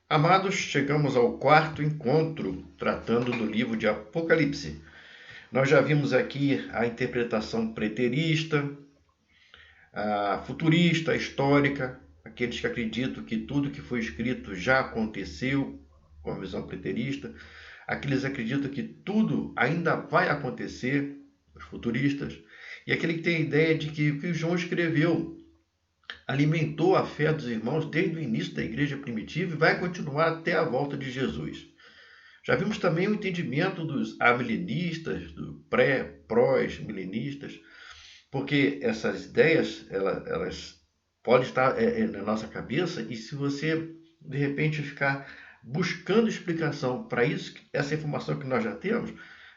Amados, chegamos ao quarto encontro tratando do livro de Apocalipse. Nós já vimos aqui a interpretação preterista, a futurista, a histórica, aqueles que acreditam que tudo que foi escrito já aconteceu, com a visão preterista, aqueles que acreditam que tudo ainda vai acontecer, os futuristas, e aquele que tem a ideia de que o que João escreveu alimentou a fé dos irmãos desde o início da igreja primitiva e vai continuar até a volta de Jesus. Já vimos também o entendimento dos amilenistas, do prós-milenistas, porque essas ideias elas podem estar na nossa cabeça e se você de repente ficar buscando explicação para isso, essa informação que nós já temos,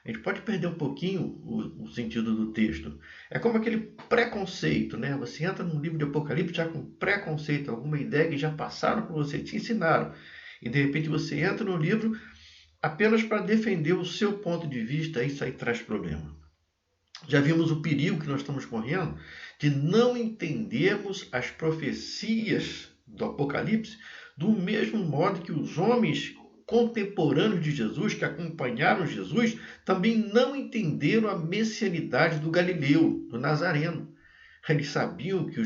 a gente pode perder um pouquinho o sentido do texto. É como aquele preconceito, né? Você entra num livro de Apocalipse já com preconceito, alguma ideia que já passaram por você, te ensinaram. E de repente você entra no livro apenas para defender o seu ponto de vista, isso aí traz problema. Já vimos o perigo que nós estamos correndo de não entendermos as profecias do Apocalipse do mesmo modo que os homens contemporâneos de Jesus, que acompanharam Jesus, também não entenderam a messianidade do Galileu, do Nazareno. Eles sabiam que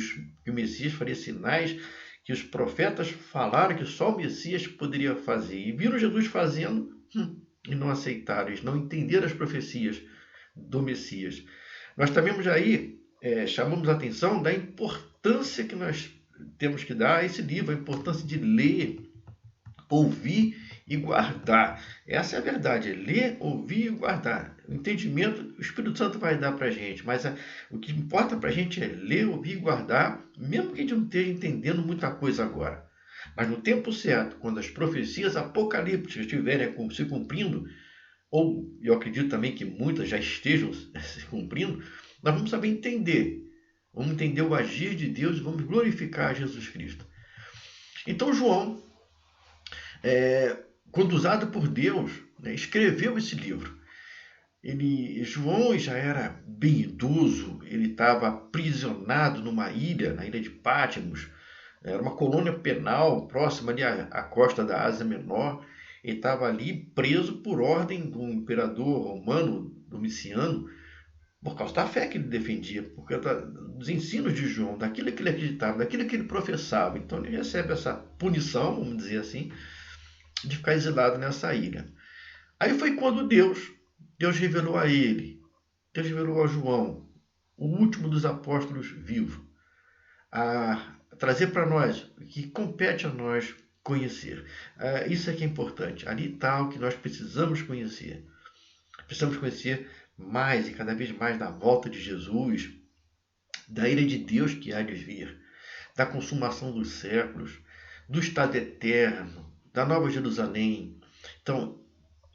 o Messias faria sinais, que os profetas falaram que só o Messias poderia fazer. E viram Jesus fazendo e não aceitaram. Eles não entenderam as profecias do Messias. Nós também aí chamamos a atenção da importância que nós temos que dar a esse livro, a importância de ler, ouvir e guardar. Essa é a verdade, é ler, ouvir e guardar. O entendimento o Espírito Santo vai dar para a gente, mas o que importa para a gente é ler, ouvir e guardar, mesmo que a gente não esteja entendendo muita coisa agora. Mas no tempo certo, quando as profecias apocalípticas estiverem se cumprindo, ou eu acredito também que muitas já estejam se cumprindo, nós vamos saber entender. Vamos entender o agir de Deus e vamos glorificar Jesus Cristo. Então João, quando usado por Deus, escreveu esse livro. João já era bem idoso, ele estava aprisionado numa ilha, na ilha de Patmos, era uma colônia penal próxima ali à costa da Ásia Menor. Ele estava ali preso por ordem do imperador romano Domiciano, por causa da fé que ele defendia, por causa dos ensinos de João, daquilo que ele acreditava, daquilo que ele professava. Então ele recebe essa punição, vamos dizer assim, de ficar exilado nessa ilha. Aí foi quando Deus revelou a ele, Deus revelou a João, o último dos apóstolos vivo, a trazer para nós o que compete a nós conhecer. Isso é que é importante. Ali está o que nós precisamos conhecer. Precisamos conhecer mais e cada vez mais da volta de Jesus, da ira de Deus que há de vir, da consumação dos séculos, do estado eterno, da Nova Jerusalém. Então,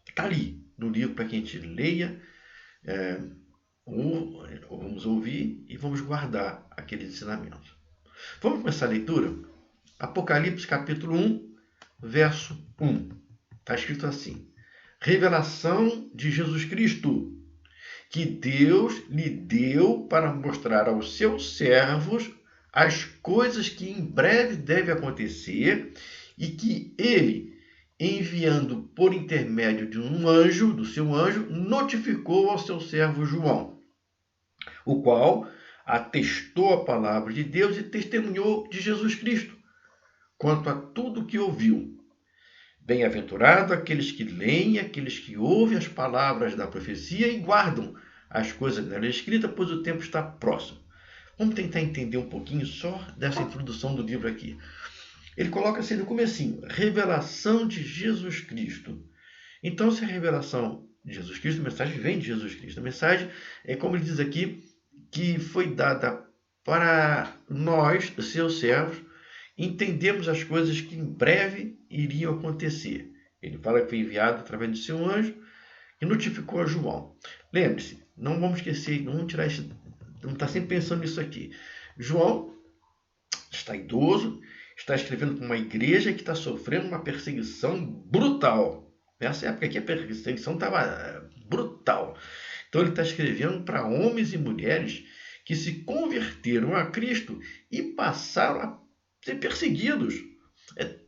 está ali no livro para que a gente leia, vamos ouvir e vamos guardar aqueles ensinamentos. Vamos começar a leitura? Apocalipse capítulo 1, verso 1. Está escrito assim: Revelação de Jesus Cristo, que Deus lhe deu para mostrar aos seus servos as coisas que em breve devem acontecer e que ele, enviando por intermédio de um anjo, do seu anjo, notificou ao seu servo João, o qual atestou a palavra de Deus e testemunhou de Jesus Cristo, quanto a tudo que ouviu. Bem-aventurado aqueles que leem, aqueles que ouvem as palavras da profecia e guardam as coisas nela escritas, pois o tempo está próximo. Vamos tentar entender um pouquinho só dessa introdução do livro aqui. Ele coloca assim no comecinho, revelação de Jesus Cristo. Então, se a revelação de Jesus Cristo, a mensagem vem de Jesus Cristo. A mensagem é, como ele diz aqui, que foi dada para nós, seus servos, entendemos as coisas que em breve iriam acontecer. Ele fala que foi enviado através de seu anjo e notificou a João. Lembre-se, não vamos esquecer, não vamos tirar isso, vamos estar sempre pensando nisso aqui. João está idoso, está escrevendo para uma igreja que está sofrendo uma perseguição brutal. Nessa época aqui a perseguição estava brutal. Então ele está escrevendo para homens e mulheres que se converteram a Cristo e passaram a ser perseguidos.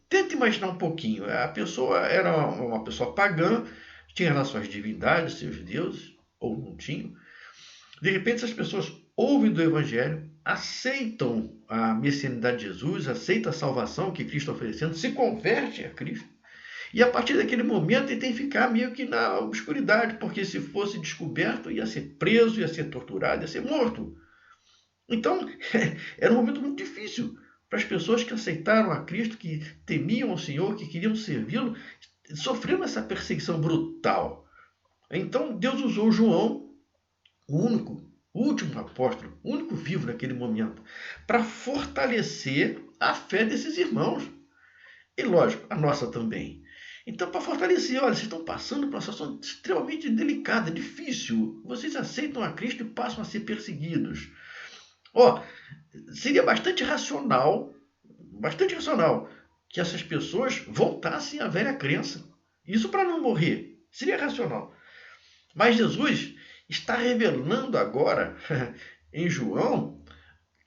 Tenta imaginar um pouquinho. A pessoa era uma pessoa pagã, tinha lá suas divindades, seus deuses, ou não tinham. De repente, essas pessoas ouvem do Evangelho, aceitam a messianidade de Jesus, aceitam a salvação que Cristo está oferecendo, se converte a Cristo. E a partir daquele momento ele tem que ficar meio que na obscuridade, porque se fosse descoberto, ia ser preso, ia ser torturado, ia ser morto. Então, era um momento muito difícil para as pessoas que aceitaram a Cristo, que temiam o Senhor, que queriam servi-lo, sofrendo essa perseguição brutal. Então, Deus usou João, o único, o último apóstolo, o único vivo naquele momento, para fortalecer a fé desses irmãos. E, lógico, a nossa também. Então, para fortalecer, olha, vocês estão passando por uma situação extremamente delicada, difícil. Vocês aceitam a Cristo e passam a ser perseguidos. Seria bastante racional que essas pessoas voltassem à velha crença. Isso para não morrer. Seria racional. Mas Jesus está revelando agora em João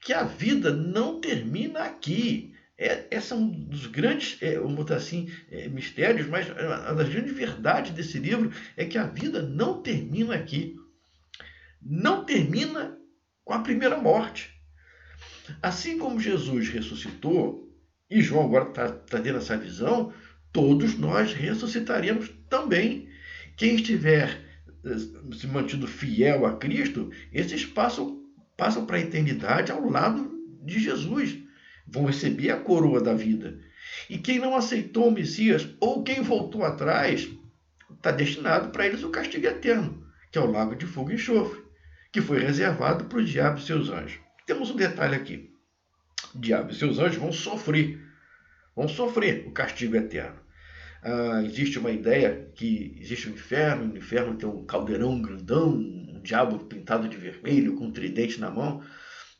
que a vida não termina aqui. Esse é um dos grandes, vamos botar assim, mistérios, mas uma das grandes verdades desse livro é que a vida não termina aqui. Não termina com a primeira morte. Assim como Jesus ressuscitou, e João agora está tendo essa visão, todos nós ressuscitaremos também. Quem estiver se mantido fiel a Cristo, esses passam para a eternidade ao lado de Jesus. Vão receber a coroa da vida. E quem não aceitou o Messias, ou quem voltou atrás, está destinado para eles o castigo eterno, que é o lago de fogo e enxofre, que foi reservado para o diabo e seus anjos. Temos um detalhe aqui. O diabo e seus anjos vão sofrer o castigo eterno. Existe uma ideia que existe um inferno, no inferno tem um caldeirão grandão, um diabo pintado de vermelho, com um tridente na mão.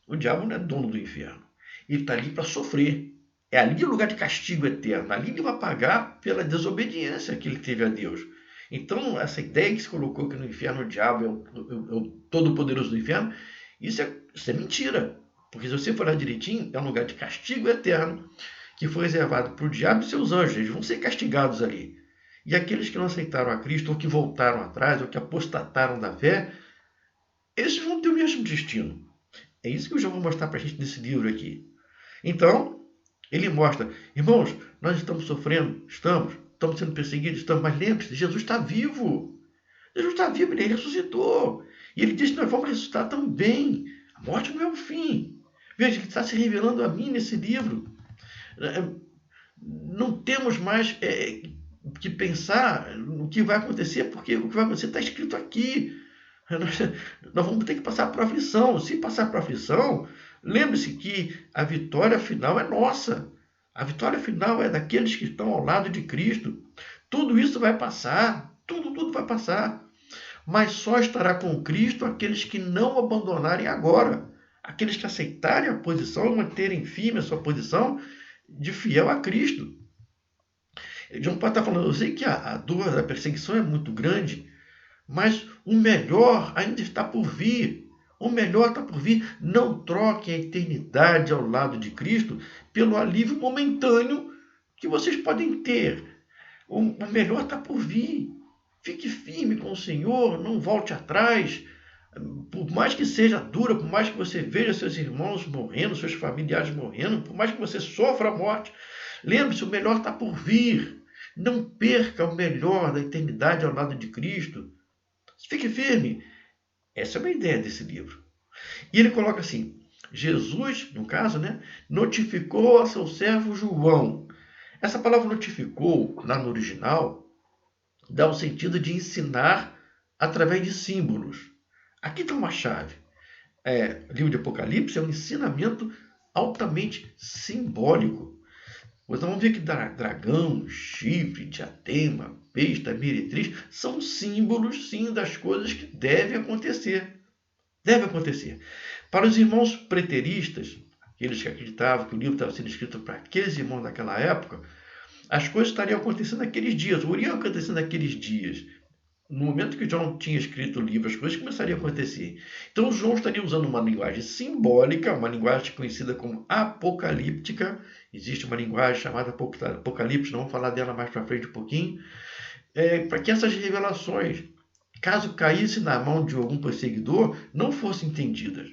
O diabo não é dono do inferno. Ele está ali para sofrer. É ali o lugar de castigo eterno. Ali ele vai pagar pela desobediência que ele teve a Deus. Então, essa ideia que se colocou que no inferno o diabo é o todo-poderoso do inferno, isso é mentira. Porque se você for lá direitinho, é um lugar de castigo eterno que foi reservado para o diabo e seus anjos. Eles vão ser castigados ali. E aqueles que não aceitaram a Cristo, ou que voltaram atrás, ou que apostataram da fé, esses vão ter o mesmo destino. É isso que eu já vou mostrar para a gente nesse livro aqui. Então, ele mostra, irmãos, nós estamos sofrendo, estamos sendo perseguidos, mas lembre-se, Jesus está vivo. Jesus está vivo, ele ressuscitou. E ele diz que nós vamos ressuscitar também. A morte não é o fim. Veja, ele está se revelando a mim nesse livro. Não temos mais que pensar no que vai acontecer, porque o que vai acontecer está escrito aqui. Nós vamos ter que passar por aflição. Se passar por aflição, lembre-se que a vitória final é nossa. A vitória final é daqueles que estão ao lado de Cristo. Tudo isso vai passar. Tudo vai passar. Mas só estará com Cristo aqueles que não abandonarem agora. Aqueles que aceitarem a posição e manterem firme a sua posição de fiel a Cristo. João Paulo está falando, eu sei que a dor da perseguição é muito grande, mas o melhor ainda está por vir. O melhor está por vir. Não troquem a eternidade ao lado de Cristo pelo alívio momentâneo que vocês podem ter. O melhor está por vir. Fique firme com o Senhor, não volte atrás. Por mais que seja dura, por mais que você veja seus irmãos morrendo, seus familiares morrendo, por mais que você sofra a morte, lembre-se, o melhor está por vir. Não perca o melhor da eternidade ao lado de Cristo. Fique firme. Essa é uma ideia desse livro. E ele coloca assim, Jesus, no caso, notificou a seu servo João. Essa palavra notificou, lá no original, dá o sentido de ensinar através de símbolos. Aqui está uma chave. O livro de Apocalipse é um ensinamento altamente simbólico. Então vamos ver que dragão, chifre, diadema, besta, meretriz, são símbolos, sim, das coisas que devem acontecer. Deve acontecer. Para os irmãos preteristas, aqueles que acreditavam que o livro estava sendo escrito para aqueles irmãos daquela época, as coisas estariam acontecendo naqueles dias, ou iriam acontecendo naqueles dias. no momento que João tinha escrito o livro, as coisas começariam a acontecer. Então, João estaria usando uma linguagem simbólica, uma linguagem conhecida como apocalíptica. Existe uma linguagem chamada Apocalipse, não vamos falar dela mais para frente um pouquinho, para que essas revelações, caso caísse na mão de algum perseguidor, não fossem entendidas.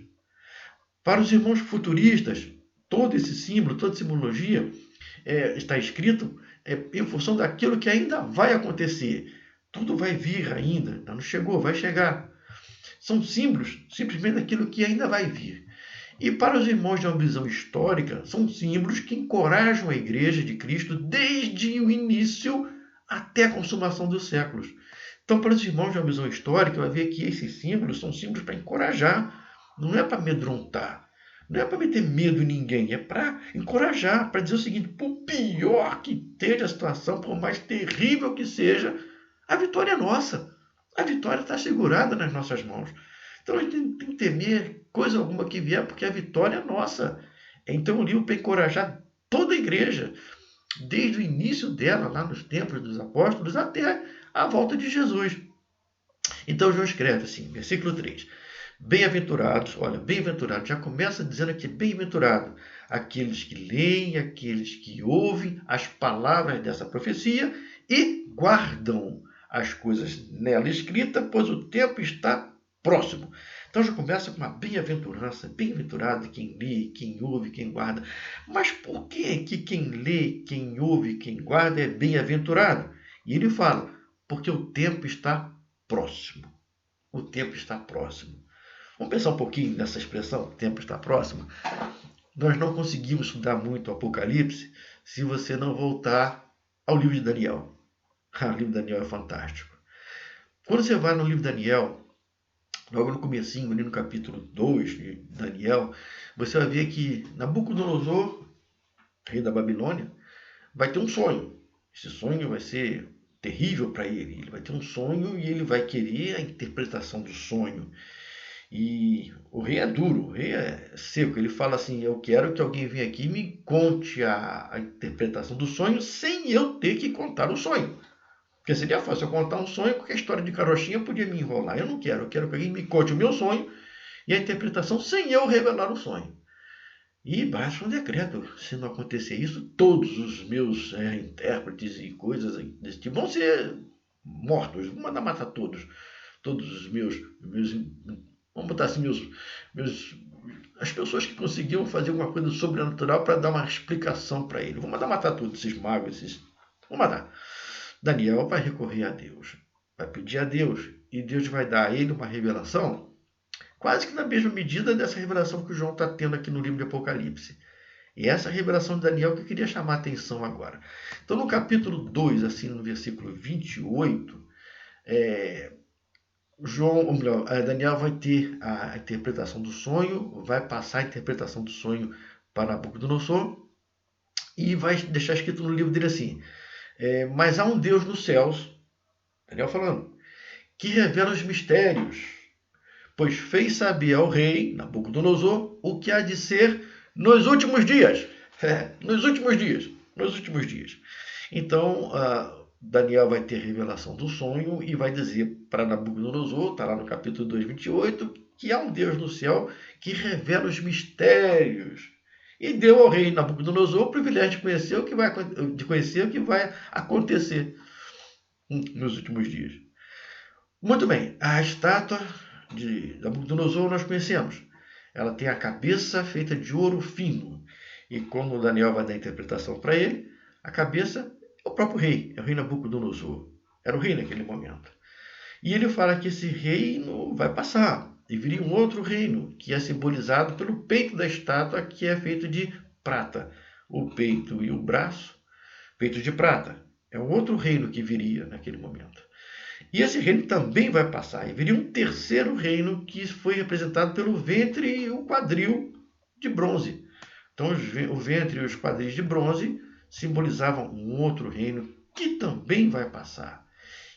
Para os irmãos futuristas, todo esse símbolo, toda simbologia está escrito em função daquilo que ainda vai acontecer. Tudo vai vir ainda, não chegou, vai chegar. São símbolos simplesmente daquilo que ainda vai vir. E para os irmãos de uma visão histórica, são símbolos que encorajam a Igreja de Cristo desde o início até a consumação dos séculos. Então, para os irmãos de uma visão histórica, vai ver que esses símbolos são símbolos para encorajar, não é para amedrontar, não é para meter medo em ninguém, é para encorajar, para dizer o seguinte: por pior que esteja a situação, por mais terrível que seja, a vitória é nossa. A vitória está segurada nas nossas mãos. Então a gente tem que temer coisa alguma que vier, porque a vitória é nossa. Então o livro para encorajar toda a igreja, desde o início dela, lá nos tempos dos apóstolos, até a volta de Jesus. Então João escreve assim, versículo 3. Bem-aventurados, olha, bem-aventurado, já começa dizendo aqui, bem-aventurado, aqueles que leem, aqueles que ouvem as palavras dessa profecia e guardam as coisas nela escritas, pois o tempo está próximo. Então já começa com uma bem-aventurança, bem-aventurado quem lê, quem ouve, quem guarda. Mas por que quem lê, quem ouve, quem guarda é bem-aventurado? E ele fala, porque o tempo está próximo. O tempo está próximo. Vamos pensar um pouquinho nessa expressão, o tempo está próximo. Nós não conseguimos estudar muito o Apocalipse se você não voltar ao livro de Daniel. O livro de Daniel é fantástico. Quando você vai no livro de Daniel, logo no comecinho, ali no capítulo 2 de Daniel, você vai ver que Nabucodonosor, rei da Babilônia, vai ter um sonho. Esse sonho vai ser terrível para ele. Ele vai ter um sonho e ele vai querer a interpretação do sonho. E o rei é duro, o rei é seco. Ele fala assim: eu quero que alguém venha aqui e me conte a interpretação do sonho sem eu ter que contar o sonho. Porque seria fácil eu contar um sonho, porque a história de carochinha podia me enrolar. Eu não quero, eu quero que alguém me conte o meu sonho e a interpretação sem eu revelar o sonho. E basta um decreto. Se não acontecer isso, todos os meus intérpretes e coisas desse tipo vão ser mortos. Vou mandar matar todos. Todos os meus vamos botar assim, as pessoas que conseguiam fazer alguma coisa sobrenatural para dar uma explicação para ele. Vou mandar matar todos esses magos. Vou matar. Daniel vai recorrer a Deus. Vai pedir a Deus. E Deus vai dar a ele uma revelação quase que na mesma medida dessa revelação que o João está tendo aqui no livro de Apocalipse. E essa revelação de Daniel que eu queria chamar a atenção agora. Então, no capítulo 2, assim, no versículo 28, Daniel vai ter a interpretação do sonho, vai passar a interpretação do sonho para Nabucodonosor e vai deixar escrito no livro dele assim: mas há um Deus nos céus, Daniel falando, que revela os mistérios, pois fez saber ao rei Nabucodonosor o que há de ser nos últimos dias. Nos últimos dias. Então, Daniel vai ter revelação do sonho e vai dizer para Nabucodonosor, está lá no capítulo 2, 28, que há um Deus no céu que revela os mistérios. E deu ao rei Nabucodonosor o privilégio de conhecer o que vai acontecer nos últimos dias. Muito bem, a estátua de Nabucodonosor nós conhecemos. Ela tem a cabeça feita de ouro fino. E quando Daniel vai dar a interpretação para ele, a cabeça é o próprio rei, é o rei Nabucodonosor. Era o rei naquele momento. E ele fala que esse reino vai passar. E viria um outro reino, que é simbolizado pelo peito da estátua, que é feito de prata. O peito e o braço, peito de prata. É um outro reino que viria naquele momento. E esse reino também vai passar. E viria um terceiro reino que foi representado pelo ventre e o quadril de bronze. Então, o ventre e os quadris de bronze simbolizavam um outro reino que também vai passar.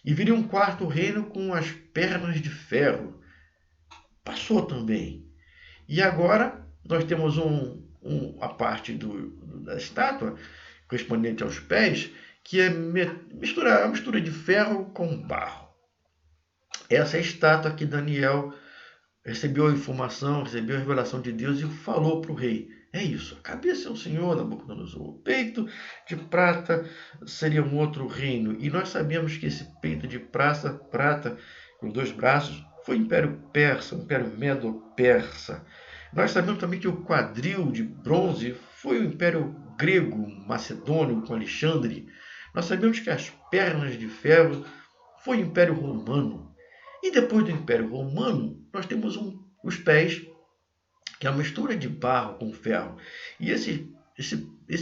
E viria um quarto reino com as pernas de ferro. Passou também. E agora nós temos a parte da estátua, correspondente aos pés, que é uma mistura de ferro com barro. Essa é a estátua que Daniel recebeu a informação, recebeu a revelação de Deus e falou para o rei. É isso, a cabeça é o Senhor, Nabucodonosor. O peito de prata seria um outro reino. E nós sabemos que esse peito de prata, com 2 braços, foi o Império Persa, o Império Medo-Persa. Nós sabemos também que o quadril de bronze foi o Império Grego, Macedônio, com Alexandre. Nós sabemos que as pernas de ferro foi o Império Romano. E depois do Império Romano, nós temos os pés, que é uma mistura de barro com ferro. E esse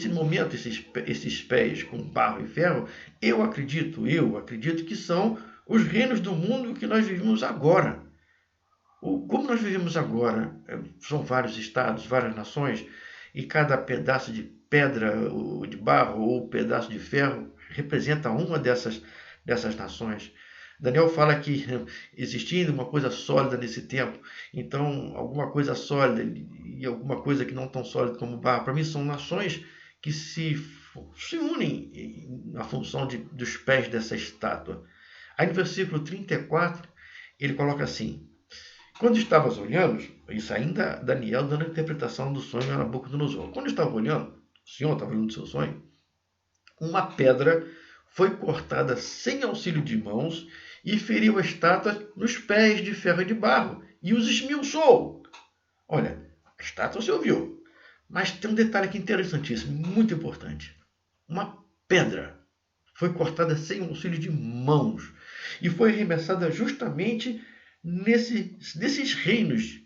momento, esses pés com barro e ferro, eu acredito que são os reinos do mundo que nós vivemos agora. Como nós vivemos agora, são vários estados, várias nações, e cada pedaço de pedra, de barro ou pedaço de ferro representa uma dessas nações. Daniel fala que existia uma coisa sólida nesse tempo, então alguma coisa sólida e alguma coisa que não tão sólida como o barro, para mim são nações que se unem na função dos pés dessa estátua. Aí no versículo 34, ele coloca assim: quando estavas olhando, isso ainda Daniel dando a interpretação do sonho a Nabucodonosor. Quando estava olhando, o Senhor estava olhando o seu sonho, uma pedra foi cortada sem auxílio de mãos e feriu a estátua nos pés de ferro e de barro e os esmiuçou. Olha, a estátua você ouviu, mas tem um detalhe aqui interessantíssimo, muito importante. Uma pedra foi cortada sem auxílio de mãos e foi arremessada justamente nesses reinos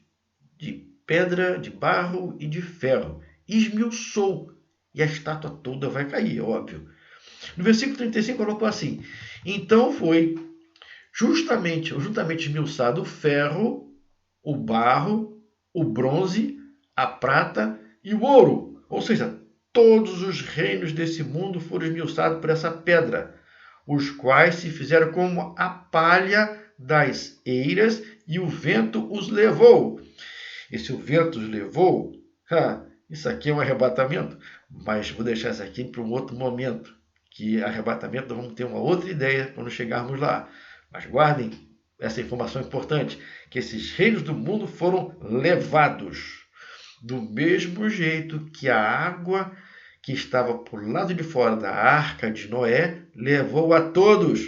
de pedra, de barro e de ferro. Esmiuçou e a estátua toda vai cair, é óbvio. No versículo 35 colocou assim: então foi juntamente esmiuçado o ferro, o barro, o bronze, a prata e o ouro. Ou seja, todos os reinos desse mundo foram esmiuçados por essa pedra, os quais se fizeram como a palha das eiras e o vento os levou. E se o vento os levou, isso aqui é um arrebatamento, mas vou deixar isso aqui para um outro momento, que arrebatamento nós vamos ter uma outra ideia quando chegarmos lá. Mas guardem essa informação importante, que esses reinos do mundo foram levados do mesmo jeito que a água que estava por lado de fora da arca de Noé levou a todos.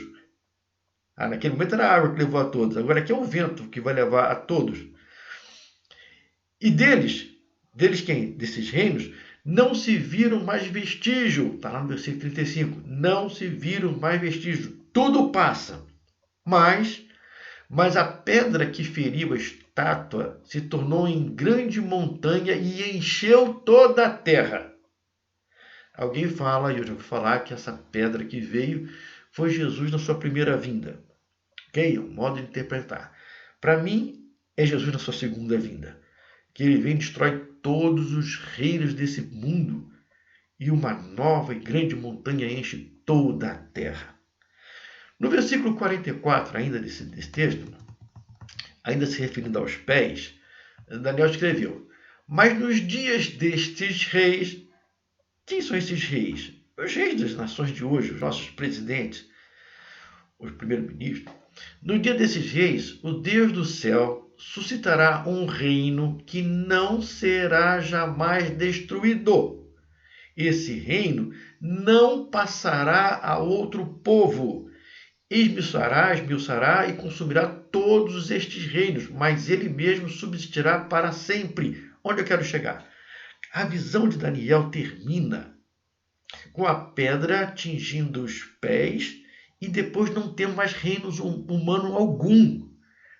Naquele momento era a água que levou a todos, agora aqui é o vento que vai levar a todos. E deles quem? Desses reinos, não se viram mais vestígio. Está lá no versículo 35. Não se viram mais vestígio. Tudo passa. Mas a pedra que feriu a estátua se tornou em grande montanha e encheu toda a terra. Alguém fala, e eu já vou falar, que essa pedra que veio foi Jesus na sua primeira vinda. Ok? É um modo de interpretar. Para mim, é Jesus na sua segunda vinda. Que ele vem e destrói todos os reinos desse mundo e uma nova e grande montanha enche toda a terra. No versículo 44, ainda desse texto, ainda se referindo aos pés, Daniel escreveu: mas nos dias destes reis, quem são esses reis? Os reis das nações de hoje, os nossos presidentes, os primeiros-ministros. No dia desses reis, o Deus do céu suscitará um reino que não será jamais destruído. Esse reino não passará a outro povo. Esmiuçará e consumirá todos estes reinos, mas ele mesmo subsistirá para sempre. Onde eu quero chegar? A visão de Daniel termina com a pedra atingindo os pés e depois não tem mais reino humano algum.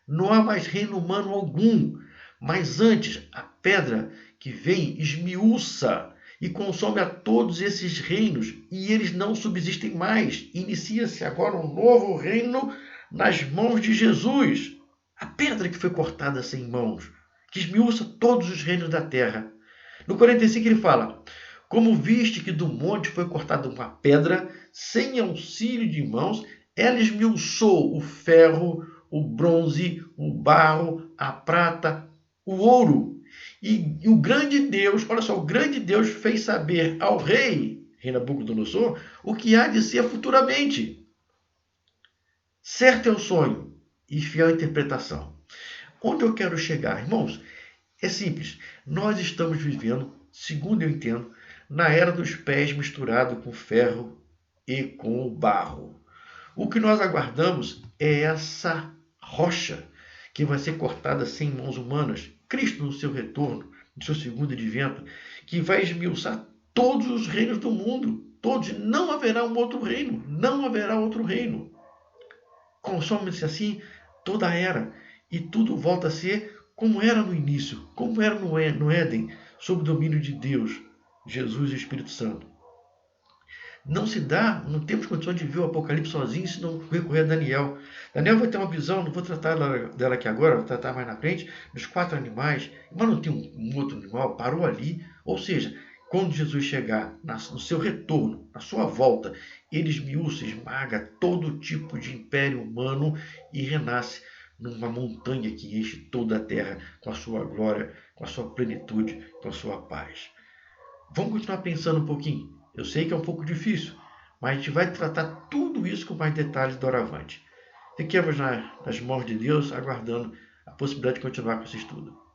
Não há mais reino humano algum. Mas antes, a pedra que vem esmiuça e consome a todos esses reinos e eles não subsistem mais. Inicia-se agora um novo reino nas mãos de Jesus. A pedra que foi cortada sem mãos, que esmiuça todos os reinos da terra. No 45 ele fala: como viste que do monte foi cortada uma pedra, sem auxílio de mãos, ela esmiuçou o ferro, o bronze, o barro, a prata, o ouro. E o grande Deus, olha só, o grande Deus fez saber ao rei Nabucodonosor o que há de ser futuramente. Certo é o sonho, e fiel interpretação. Onde eu quero chegar, irmãos? É simples. Nós estamos vivendo, segundo eu entendo, na era dos pés misturado com ferro e com o barro. O que nós aguardamos é essa rocha que vai ser cortada sem mãos humanas, Cristo no seu retorno, no seu segundo advento, que vai esmiuçar todos os reinos do mundo. Todos, não haverá um outro reino, não haverá outro reino. Consome-se assim toda a era e tudo volta a ser como era no início, como era no Éden, sob o domínio de Deus, Jesus e o Espírito Santo. Não temos condições de ver o Apocalipse sozinho se não recorrer a Daniel. Daniel vai ter uma visão, não vou tratar dela aqui agora, vou tratar mais na frente, dos 4 animais, mas não tem um outro animal, parou ali. Ou seja, quando Jesus chegar no seu retorno, na sua volta, ele esmiuça, esmaga todo tipo de império humano e renasce numa montanha que enche toda a terra com a sua glória, com a sua plenitude, com a sua paz. Vamos continuar pensando um pouquinho. Eu sei que é um pouco difícil, mas a gente vai tratar tudo isso com mais detalhes doravante. Fiquemos nas mãos de Deus, aguardando a possibilidade de continuar com esse estudo.